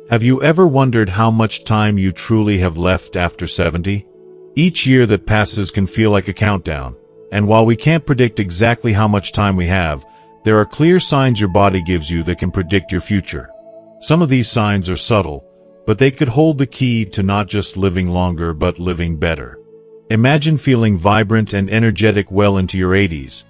Have you ever wondered how much time you truly have left after 70? Each year that passes can feel like a countdown, and while we can't predict exactly how much time we have, there are clear signs your body gives you that can predict your future. Some of these signs are subtle, but they could hold the key to not just living longer but living better. Imagine feeling vibrant and energetic well into your 80s,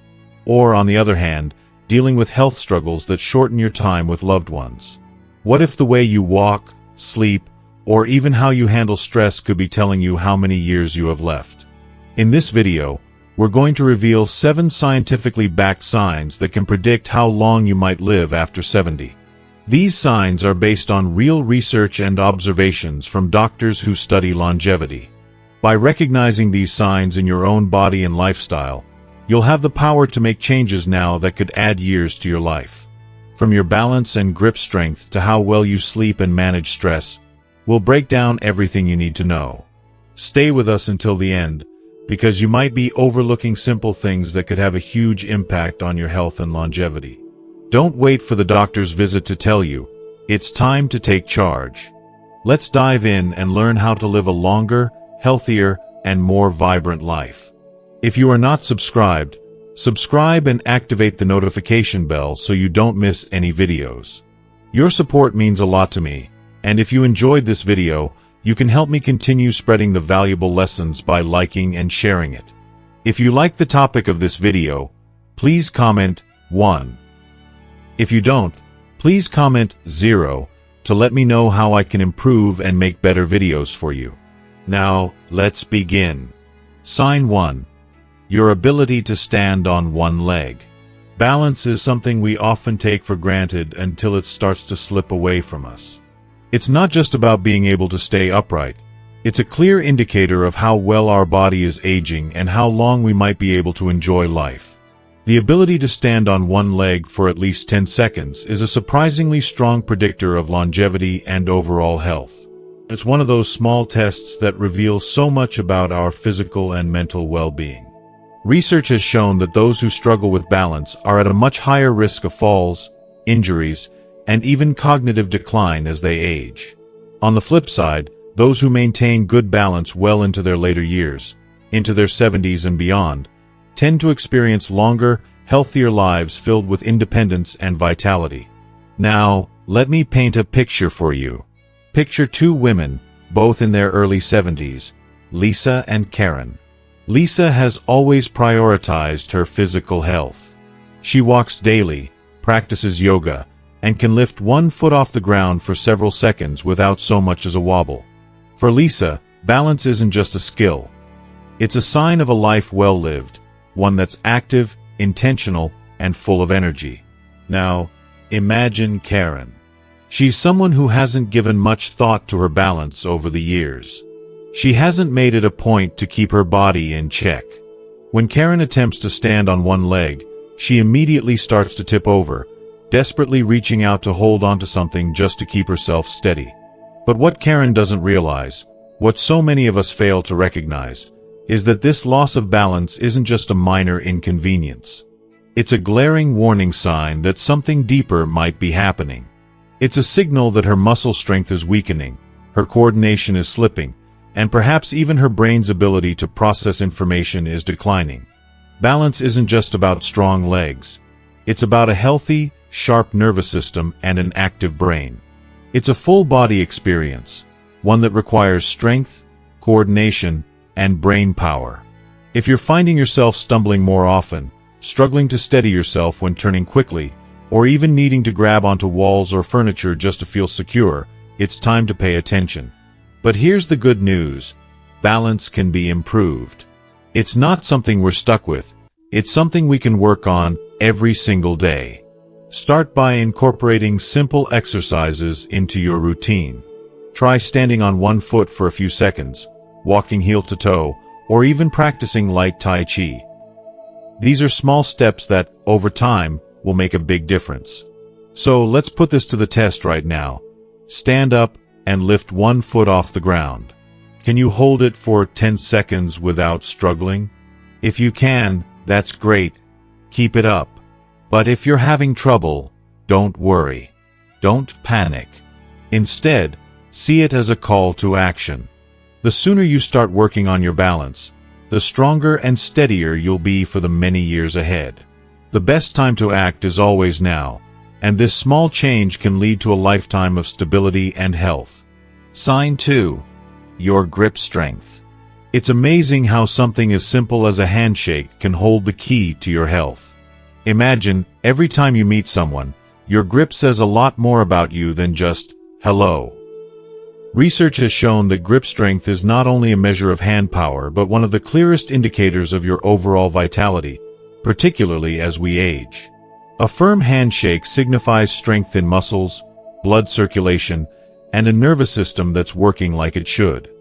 or, on the other hand, dealing with health struggles that shorten your time with loved ones. What if the way you walk, sleep, or even how you handle stress could be telling you how many years you have left? In this video, we're going to reveal 7 scientifically backed signs that can predict how long you might live after 70. These signs are based on real research and observations from doctors who study longevity. By recognizing these signs in your own body and lifestyle, you'll have the power to make changes now that could add years to your life. From your balance and grip strength to how well you sleep and manage stress, we'll break down everything you need to know. Stay with us until the end, because you might be overlooking simple things that could have a huge impact on your health and longevity. Don't wait for the doctor's visit to tell you. It's time to take charge. Let's dive in and learn how to live a longer, healthier, and more vibrant life. If you are not subscribed, subscribe and activate the notification bell so you don't miss any videos. Your support means a lot to me, and if you enjoyed this video, you can help me continue spreading the valuable lessons by liking and sharing it. If you like the topic of this video, please comment 1. If you don't, please comment 0 to let me know how I can improve and make better videos for you. Now, let's begin. Sign 1. Your ability to stand on one leg. Balance is something we often take for granted until it starts to slip away from us. It's not just about being able to stay upright. It's a clear indicator of how well our body is aging and how long we might be able to enjoy life. The ability to stand on one leg for at least 10 seconds is a surprisingly strong predictor of longevity and overall health. It's one of those small tests that reveal so much about our physical and mental well-being. Research has shown that those who struggle with balance are at a much higher risk of falls, injuries, and even cognitive decline as they age. On the flip side, those who maintain good balance well into their later years, into their 70s and beyond, tend to experience longer, healthier lives filled with independence and vitality. Now, let me paint a picture for you. Picture 2 women, both in their early 70s, Lisa and Karen. Lisa has always prioritized her physical health. She walks daily, practices yoga, and can lift one foot off the ground for several seconds without so much as a wobble. For Lisa, balance isn't just a skill. It's a sign of a life well lived, one that's active, intentional, and full of energy. Now, imagine Karen. She's someone who hasn't given much thought to her balance over the years. She hasn't made it a point to keep her body in check. When Karen attempts to stand on one leg, she immediately starts to tip over, desperately reaching out to hold onto something just to keep herself steady. But what Karen doesn't realize, what so many of us fail to recognize, is that this loss of balance isn't just a minor inconvenience. It's a glaring warning sign that something deeper might be happening. It's a signal that her muscle strength is weakening, her coordination is slipping, and perhaps even her brain's ability to process information is declining. Balance isn't just about strong legs. It's about a healthy, sharp nervous system and an active brain. It's a full-body experience, one that requires strength, coordination, and brain power. If you're finding yourself stumbling more often, struggling to steady yourself when turning quickly, or even needing to grab onto walls or furniture just to feel secure, it's time to pay attention. But here's the good news. Balance can be improved. It's not something we're stuck with. It's something we can work on every single day. Start by incorporating simple exercises into your routine. Try standing on one foot for a few seconds, walking heel to toe, or even practicing light Tai Chi. These are small steps that, over time, will make a big difference. So let's put this to the test right now. Stand up and lift one foot off the ground. Can you hold it for 10 seconds without struggling? If you can, that's great. Keep it up. But if you're having trouble, don't worry. Don't panic. Instead, see it as a call to action. The sooner you start working on your balance, the stronger and steadier you'll be for the many years ahead. The best time to act is always now, and this small change can lead to a lifetime of stability and health. Sign 2. Your grip strength. It's amazing how something as simple as a handshake can hold the key to your health. Imagine, every time you meet someone, your grip says a lot more about you than just, hello. Research has shown that grip strength is not only a measure of hand power but one of the clearest indicators of your overall vitality, particularly as we age. A firm handshake signifies strength in muscles, blood circulation, and a nervous system that's working like it should.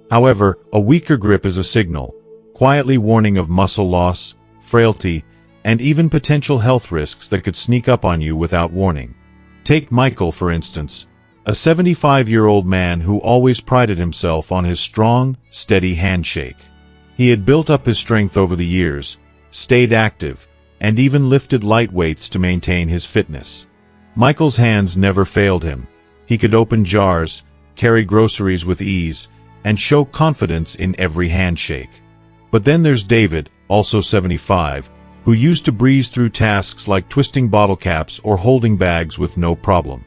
However, a weaker grip is a signal, quietly warning of muscle loss, frailty, and even potential health risks that could sneak up on you without warning. Take Michael, for instance, a 75-year-old man who always prided himself on his strong, steady handshake. He had built up his strength over the years, stayed active, and even lifted light weights to maintain his fitness. Michael's hands never failed him. He could open jars, carry groceries with ease, and show confidence in every handshake. But then there's David, also 75, who used to breeze through tasks like twisting bottle caps or holding bags with no problem.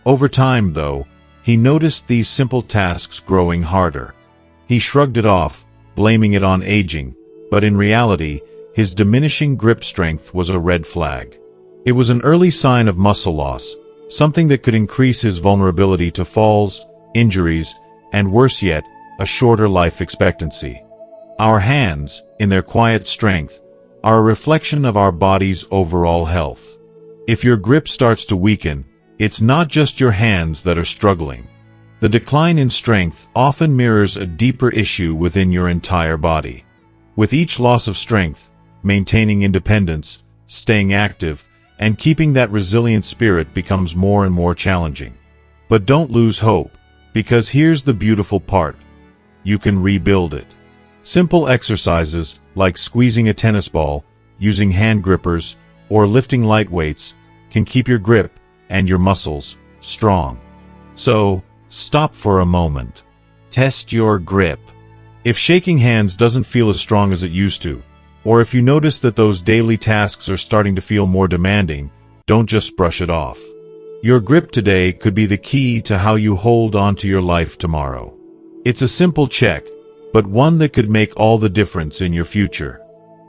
Over time, though, he noticed these simple tasks growing harder. He shrugged it off, blaming it on aging, but in reality, his diminishing grip strength was a red flag. It was an early sign of muscle loss, something that could increase his vulnerability to falls, injuries, and worse yet, a shorter life expectancy. Our hands, in their quiet strength, are a reflection of our body's overall health. If your grip starts to weaken, it's not just your hands that are struggling. The decline in strength often mirrors a deeper issue within your entire body. With each loss of strength, maintaining independence, staying active, and keeping that resilient spirit becomes more and more challenging. But don't lose hope, because here's the beautiful part. You can rebuild it. Simple exercises, like squeezing a tennis ball, using hand grippers, or lifting light weights, can keep your grip and your muscles strong. So, stop for a moment. Test your grip. If shaking hands doesn't feel as strong as it used to, or if you notice that those daily tasks are starting to feel more demanding, don't just brush it off. Your grip today could be the key to how you hold on to your life tomorrow. It's a simple check, but one that could make all the difference in your future.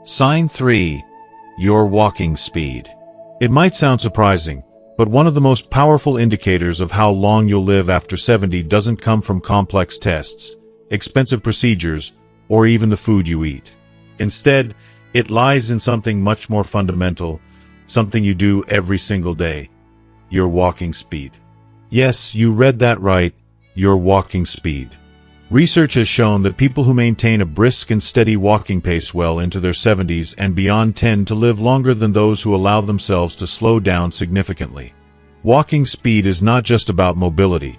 Sign 3. Your walking speed. It might sound surprising, but one of the most powerful indicators of how long you'll live after 70 doesn't come from complex tests, expensive procedures, or even the food you eat. Instead, it lies in something much more fundamental, something you do every single day: your walking speed. Yes, you read that right, your walking speed. Research has shown that people who maintain a brisk and steady walking pace well into their 70s and beyond tend to live longer than those who allow themselves to slow down significantly. Walking speed is not just about mobility.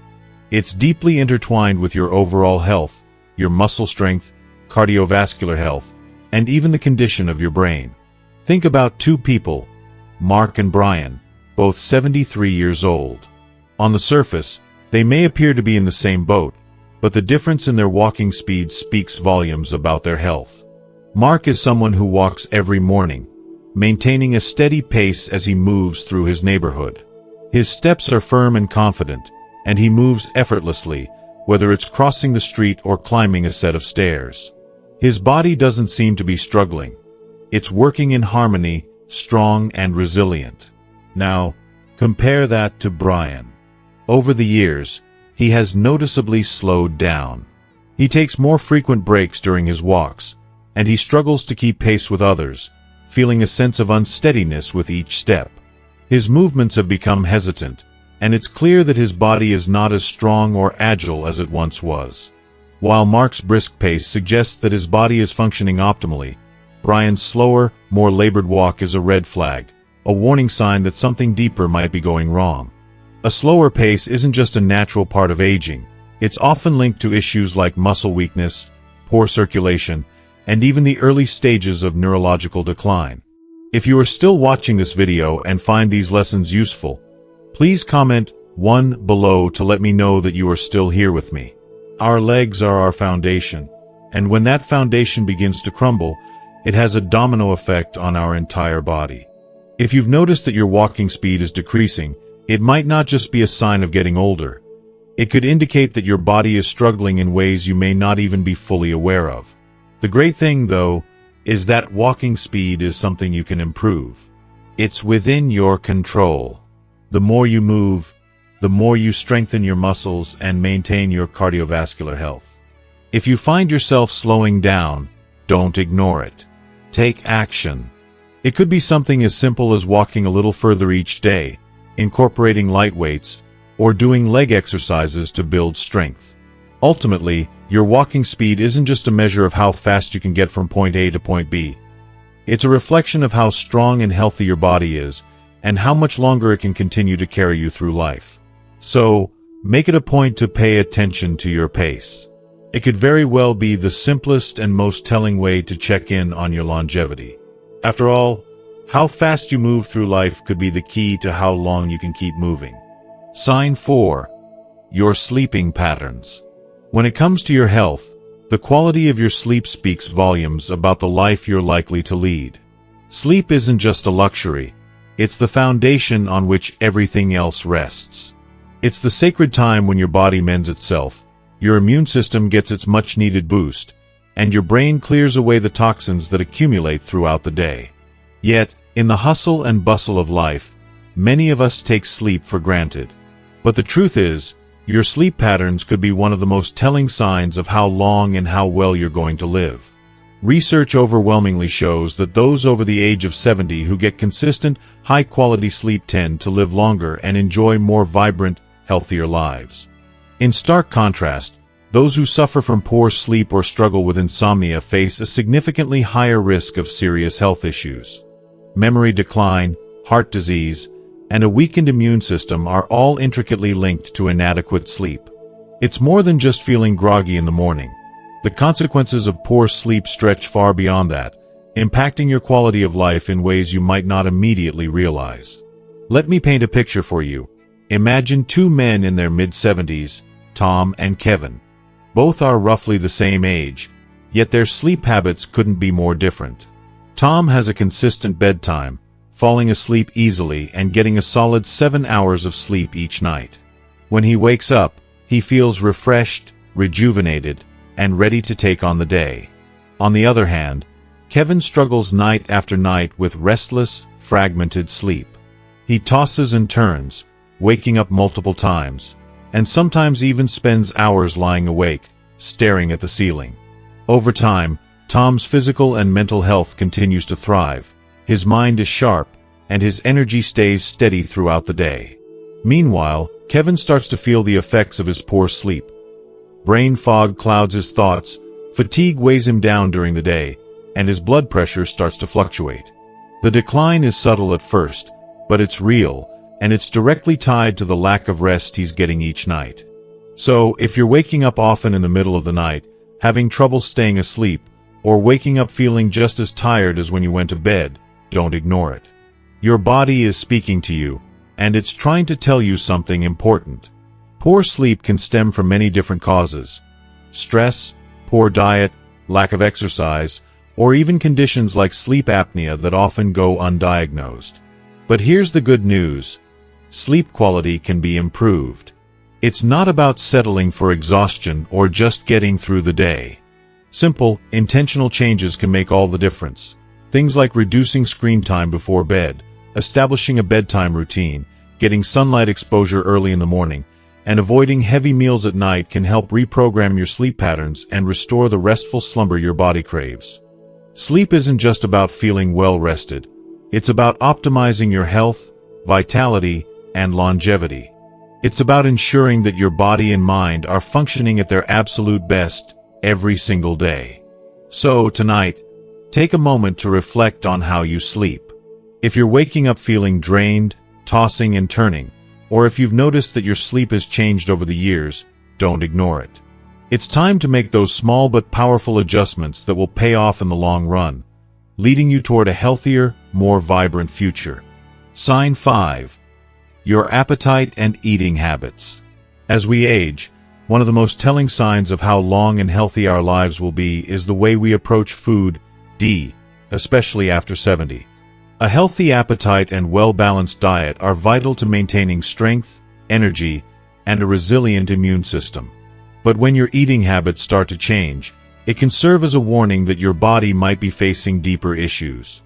It's deeply intertwined with your overall health, your muscle strength, cardiovascular health, and even the condition of your brain. Think about two people, Mark and Brian, both 73 years old. On the surface, they may appear to be in the same boat, but the difference in their walking speed speaks volumes about their health. Mark is someone who walks every morning, maintaining a steady pace as he moves through his neighborhood. His steps are firm and confident, and he moves effortlessly, whether it's crossing the street or climbing a set of stairs. His body doesn't seem to be struggling. It's working in harmony, strong and resilient. Now, compare that to Brian. Over the years, he has noticeably slowed down. He takes more frequent breaks during his walks, and he struggles to keep pace with others, feeling a sense of unsteadiness with each step. His movements have become hesitant, and it's clear that his body is not as strong or agile as it once was. While Mark's brisk pace suggests that his body is functioning optimally, Brian's slower, more labored walk is a red flag, a warning sign that something deeper might be going wrong. A slower pace isn't just a natural part of aging. It's often linked to issues like muscle weakness, poor circulation, and even the early stages of neurological decline. If you are still watching this video and find these lessons useful, please comment, one below to let me know that you are still here with me. Our legs are our foundation, and when that foundation begins to crumble, it has a domino effect on our entire body. If you've noticed that your walking speed is decreasing, it might not just be a sign of getting older. It could indicate that your body is struggling in ways you may not even be fully aware of. The great thing, though, is that walking speed is something you can improve. It's within your control. The more you move, the more you strengthen your muscles and maintain your cardiovascular health. If you find yourself slowing down, don't ignore it. Take action. It could be something as simple as walking a little further each day, incorporating light weights, or doing leg exercises to build strength. Ultimately, your walking speed isn't just a measure of how fast you can get from point A to point B. It's a reflection of how strong and healthy your body is, and how much longer it can continue to carry you through life. So, make it a point to pay attention to your pace. It could very well be the simplest and most telling way to check in on your longevity. After all, how fast you move through life could be the key to how long you can keep moving. Sign 4. Your sleeping patterns. When it comes to your health, the quality of your sleep speaks volumes about the life you're likely to lead. Sleep isn't just a luxury, it's the foundation on which everything else rests. It's the sacred time when your body mends itself, your immune system gets its much-needed boost, and your brain clears away the toxins that accumulate throughout the day. Yet, in the hustle and bustle of life, many of us take sleep for granted. But the truth is, your sleep patterns could be one of the most telling signs of how long and how well you're going to live. Research overwhelmingly shows that those over the age of 70 who get consistent, high-quality sleep tend to live longer and enjoy more vibrant, healthier lives. In stark contrast, those who suffer from poor sleep or struggle with insomnia face a significantly higher risk of serious health issues. Memory decline, heart disease, and a weakened immune system are all intricately linked to inadequate sleep. It's more than just feeling groggy in the morning. The consequences of poor sleep stretch far beyond that, impacting your quality of life in ways you might not immediately realize. Let me paint a picture for you. Imagine two men in their mid-70s, Tom and Kevin. Both are roughly the same age, yet their sleep habits couldn't be more different. Tom has a consistent bedtime, falling asleep easily and getting a solid 7 hours of sleep each night. When he wakes up, he feels refreshed, rejuvenated, and ready to take on the day. On the other hand, Kevin struggles night after night with restless, fragmented sleep. He tosses and turns, waking up multiple times, and sometimes even spends hours lying awake, staring at the ceiling. Over time, Tom's physical and mental health continues to thrive. His mind is sharp, and his energy stays steady throughout the day. Meanwhile, Kevin starts to feel the effects of his poor sleep. Brain fog clouds his thoughts, fatigue weighs him down during the day, and his blood pressure starts to fluctuate. The decline is subtle at first, but it's real, and it's directly tied to the lack of rest he's getting each night. So, if you're waking up often in the middle of the night, having trouble staying asleep, or waking up feeling just as tired as when you went to bed, don't ignore it. Your body is speaking to you, and it's trying to tell you something important. Poor sleep can stem from many different causes: stress, poor diet, lack of exercise, or even conditions like sleep apnea that often go undiagnosed. But here's the good news: sleep quality can be improved. It's not about settling for exhaustion or just getting through the day. Simple, intentional changes can make all the difference. Things like reducing screen time before bed, establishing a bedtime routine, getting sunlight exposure early in the morning, and avoiding heavy meals at night can help reprogram your sleep patterns and restore the restful slumber your body craves. Sleep isn't just about feeling well rested. It's about optimizing your health, vitality, and longevity. It's about ensuring that your body and mind are functioning at their absolute best every single day. So, tonight, take a moment to reflect on how you sleep. If you're waking up feeling drained, tossing and turning, or if you've noticed that your sleep has changed over the years, don't ignore it. It's time to make those small but powerful adjustments that will pay off in the long run, leading you toward a healthier, more vibrant future. Sign 5. your appetite and eating habits. As we age, one of the most telling signs of how long and healthy our lives will be is the way we approach food, especially after 70. A healthy appetite and well-balanced diet are vital to maintaining strength, energy, and a resilient immune system. But when your eating habits start to change, it can serve as a warning that your body might be facing deeper issues.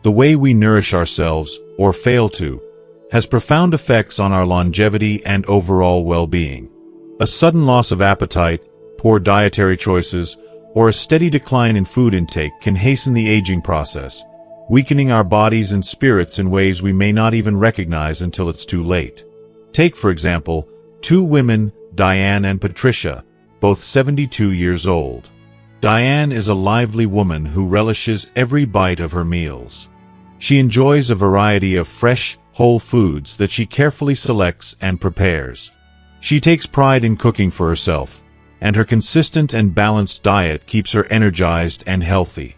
The way we nourish ourselves, or fail to, has profound effects on our longevity and overall well-being. A sudden loss of appetite, poor dietary choices, or a steady decline in food intake can hasten the aging process, weakening our bodies and spirits in ways we may not even recognize until it's too late. Take, for example, two women, Diane and Patricia, both 72 years old. Diane is a lively woman who relishes every bite of her meals. She enjoys a variety of fresh, whole foods that she carefully selects and prepares. She takes pride in cooking for herself, and her consistent and balanced diet keeps her energized and healthy.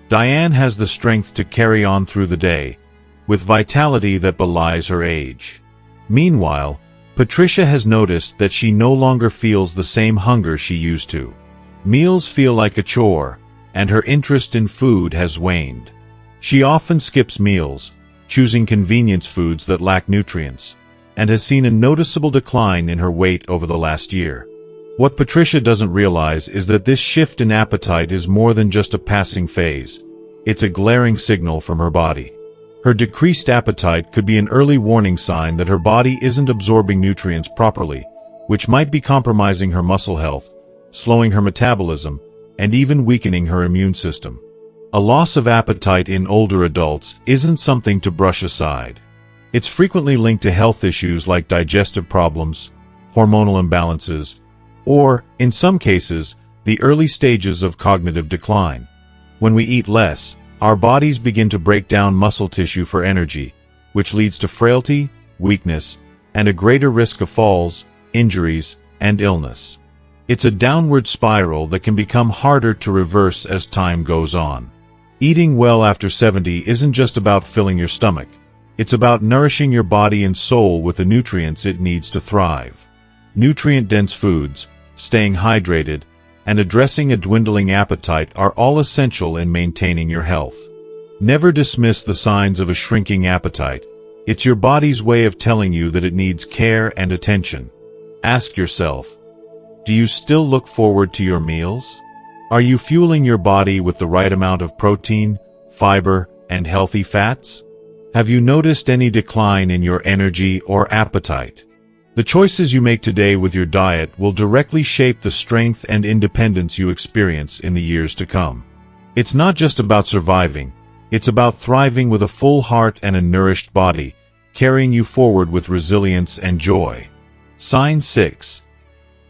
Diane has the strength to carry on through the day, with vitality that belies her age. Meanwhile, Patricia has noticed that she no longer feels the same hunger she used to. Meals feel like a chore, and her interest in food has waned. She often skips meals, choosing convenience foods that lack nutrients, and has seen a noticeable decline in her weight over the last year. What Patricia doesn't realize is that this shift in appetite is more than just a passing phase. It's a glaring signal from her body. Her decreased appetite could be an early warning sign that her body isn't absorbing nutrients properly, which might be compromising her muscle health, slowing her metabolism, and even weakening her immune system. A loss of appetite in older adults isn't something to brush aside. It's frequently linked to health issues like digestive problems, hormonal imbalances, or, in some cases, the early stages of cognitive decline. When we eat less, our bodies begin to break down muscle tissue for energy, which leads to frailty, weakness, and a greater risk of falls, injuries, and illness. It's a downward spiral that can become harder to reverse as time goes on. Eating well after 70 isn't just about filling your stomach. It's about nourishing your body and soul with the nutrients it needs to thrive. Nutrient-dense foods, staying hydrated, and addressing a dwindling appetite are all essential in maintaining your health. Never dismiss the signs of a shrinking appetite. It's your body's way of telling you that it needs care and attention. Ask yourself, do you still look forward to your meals? Are you fueling your body with the right amount of protein, fiber, and healthy fats? Have you noticed any decline in your energy or appetite? The choices you make today with your diet will directly shape the strength and independence you experience in the years to come. It's not just about surviving, it's about thriving with a full heart and a nourished body, carrying you forward with resilience and joy. Sign 6.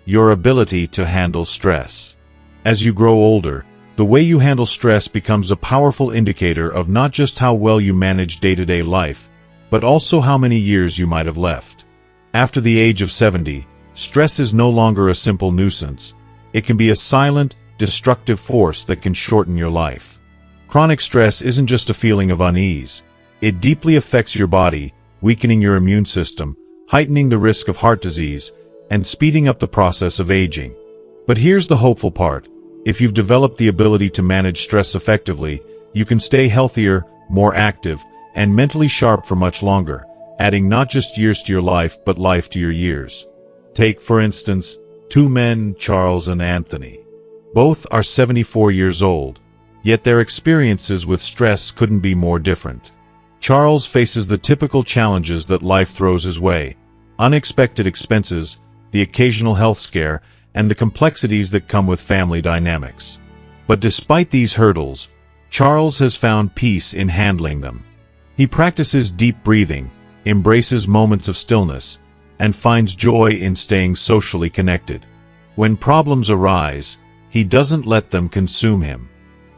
Your ability to handle stress. As you grow older, the way you handle stress becomes a powerful indicator of not just how well you manage day-to-day life, but also how many years you might have left. After the age of 70, stress is no longer a simple nuisance. It can be a silent, destructive force that can shorten your life. Chronic stress isn't just a feeling of unease. It deeply affects your body, weakening your immune system, heightening the risk of heart disease, and speeding up the process of aging. But here's the hopeful part. If you've developed the ability to manage stress effectively, you can stay healthier, more active, and mentally sharp for much longer, adding not just years to your life but life to your years. Take, for instance, two men, Charles and Anthony. Both are 74 years old, yet their experiences with stress couldn't be more different. Charles faces the typical challenges that life throws his way: unexpected expenses, the occasional health scare, and the complexities that come with family dynamics. But despite these hurdles, Charles has found peace in handling them. He practices deep breathing, embraces moments of stillness, and finds joy in staying socially connected. When problems arise, he doesn't let them consume him.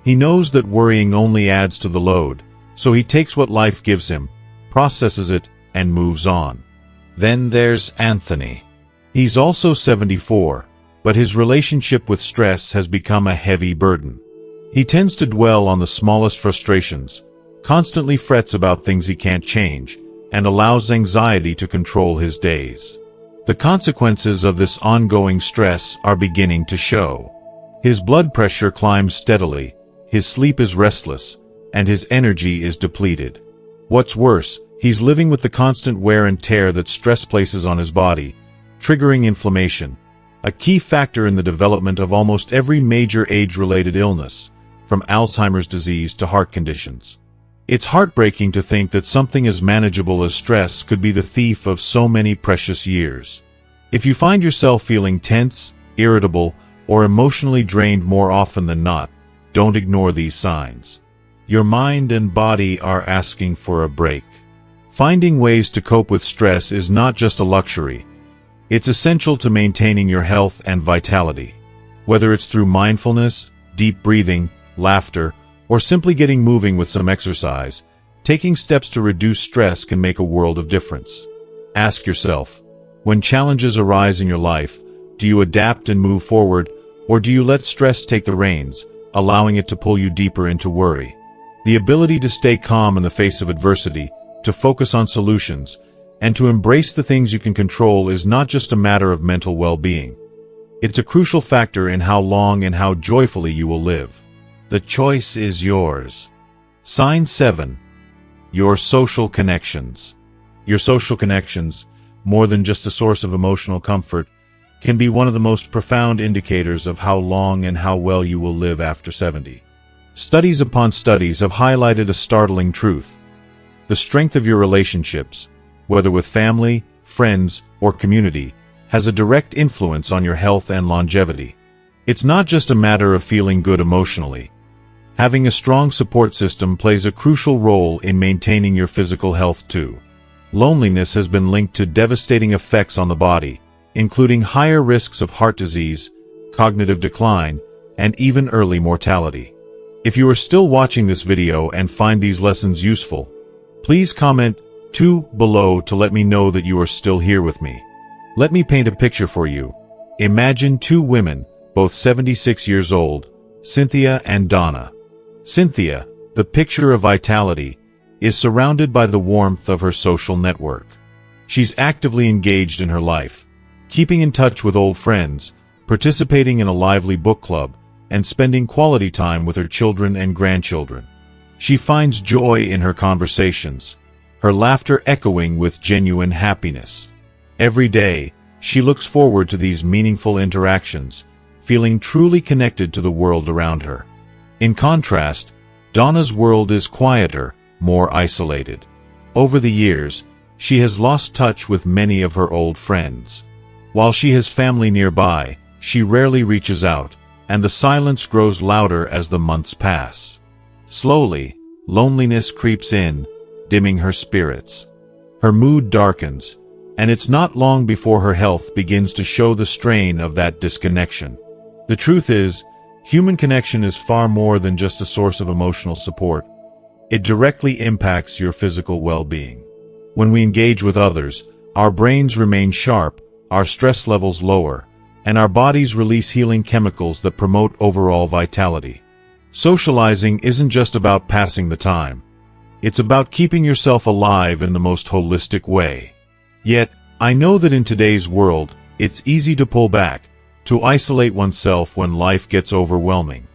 He knows that worrying only adds to the load, so he takes what life gives him, processes it, and moves on. Then there's Anthony. He's also 74, but his relationship with stress has become a heavy burden. He tends to dwell on the smallest frustrations, constantly frets about things he can't change, and allows anxiety to control his days. The consequences of this ongoing stress are beginning to show. His blood pressure climbs steadily, his sleep is restless, and his energy is depleted. What's worse, he's living with the constant wear and tear that stress places on his body, triggering inflammation, a key factor in the development of almost every major age-related illness, from Alzheimer's disease to heart conditions. It's heartbreaking to think that something as manageable as stress could be the thief of so many precious years. If you find yourself feeling tense, irritable, or emotionally drained more often than not, don't ignore these signs. Your mind and body are asking for a break. Finding ways to cope with stress is not just a luxury. It's essential to maintaining your health and vitality. Whether it's through mindfulness, deep breathing, laughter, or simply getting moving with some exercise, taking steps to reduce stress can make a world of difference. Ask yourself, when challenges arise in your life, do you adapt and move forward, or do you let stress take the reins, allowing it to pull you deeper into worry? The ability to stay calm in the face of adversity, to focus on solutions, and to embrace the things you can control is not just a matter of mental well-being. It's a crucial factor in how long and how joyfully you will live. The choice is yours. Sign 7. Your social connections. Your social connections, more than just a source of emotional comfort, can be one of the most profound indicators of how long and how well you will live after 70. Studies upon studies have highlighted a startling truth. The strength of your relationships, whether with family, friends, or community, has a direct influence on your health and longevity. It's not just a matter of feeling good emotionally. Having a strong support system plays a crucial role in maintaining your physical health too. Loneliness has been linked to devastating effects on the body, including higher risks of heart disease, cognitive decline, and even early mortality. If you are still watching this video and find these lessons useful, please comment 2 below to let me know that you are still here with me. Let me paint a picture for you. Imagine 2 women, both 76 years old, Cynthia and Donna. Cynthia, the picture of vitality, is surrounded by the warmth of her social network. She's actively engaged in her life, keeping in touch with old friends, participating in a lively book club, and spending quality time with her children and grandchildren. She finds joy in her conversations, her laughter echoing with genuine happiness. Every day, she looks forward to these meaningful interactions, feeling truly connected to the world around her. In contrast, Donna's world is quieter, more isolated. Over the years, she has lost touch with many of her old friends. While she has family nearby, she rarely reaches out, and the silence grows louder as the months pass. Slowly, loneliness creeps in, dimming her spirits. Her mood darkens, and it's not long before her health begins to show the strain of that disconnection. The truth is, human connection is far more than just a source of emotional support. It directly impacts your physical well-being. When we engage with others, our brains remain sharp, our stress levels lower, and our bodies release healing chemicals that promote overall vitality. Socializing isn't just about passing the time. It's about keeping yourself alive in the most holistic way. Yet, I know that in today's world, it's easy to pull back, to isolate oneself when life gets overwhelming.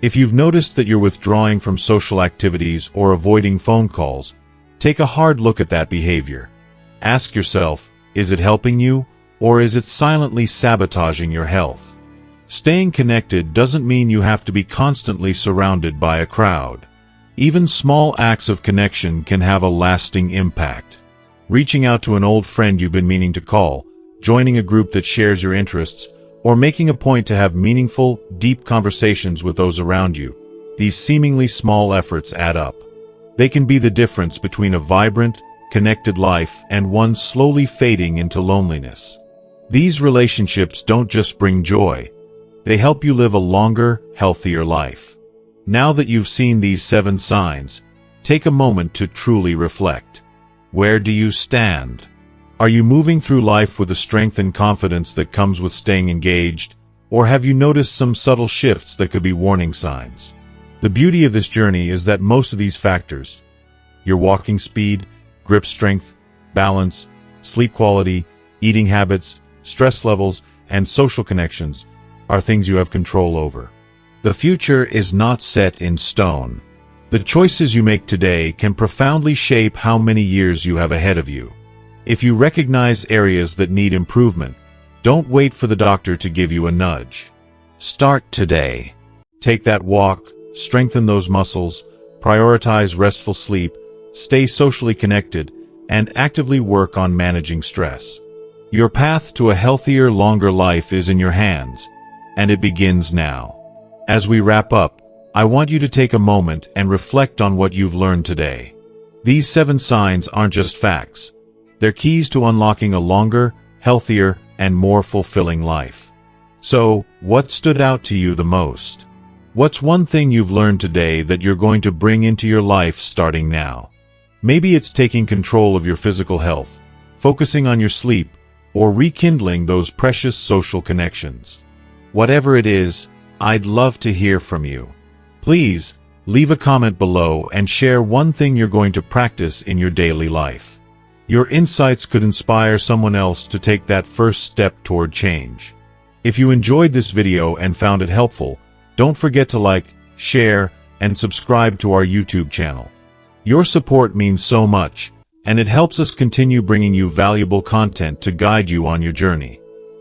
If you've noticed that you're withdrawing from social activities or avoiding phone calls, take a hard look at that behavior. Ask yourself, is it helping you, or is it silently sabotaging your health? Staying connected doesn't mean you have to be constantly surrounded by a crowd. Even small acts of connection can have a lasting impact. Reaching out to an old friend you've been meaning to call, joining a group that shares your interests, or making a point to have meaningful, deep conversations with those around you. These seemingly small efforts add up. They can be the difference between a vibrant, connected life and one slowly fading into loneliness. These relationships don't just bring joy. They help you live a longer, healthier life. Now that you've seen these 7 signs, take a moment to truly reflect. Where do you stand? Are you moving through life with the strength and confidence that comes with staying engaged, or have you noticed some subtle shifts that could be warning signs? The beauty of this journey is that most of these factors, your walking speed, grip strength, balance, sleep quality, eating habits, stress levels, and social connections are things you have control over. The future is not set in stone. The choices you make today can profoundly shape how many years you have ahead of you. If you recognize areas that need improvement, don't wait for the doctor to give you a nudge. Start today. Take that walk, strengthen those muscles, prioritize restful sleep, stay socially connected, and actively work on managing stress. Your path to a healthier, longer life is in your hands, and it begins now. As we wrap up, I want you to take a moment and reflect on what you've learned today. These 7 signs aren't just facts. They're keys to unlocking a longer, healthier, and more fulfilling life. So, what stood out to you the most? What's one thing you've learned today that you're going to bring into your life starting now? Maybe it's taking control of your physical health, focusing on your sleep, or rekindling those precious social connections. Whatever it is, I'd love to hear from you. Please, leave a comment below and share one thing you're going to practice in your daily life. Your insights could inspire someone else to take that first step toward change. If you enjoyed this video and found it helpful, don't forget to like, share, and subscribe to our YouTube channel. Your support means so much, and it helps us continue bringing you valuable content to guide you on your journey.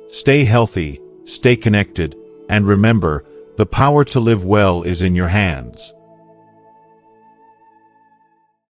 Stay healthy, stay connected, and remember, the power to live well is in your hands.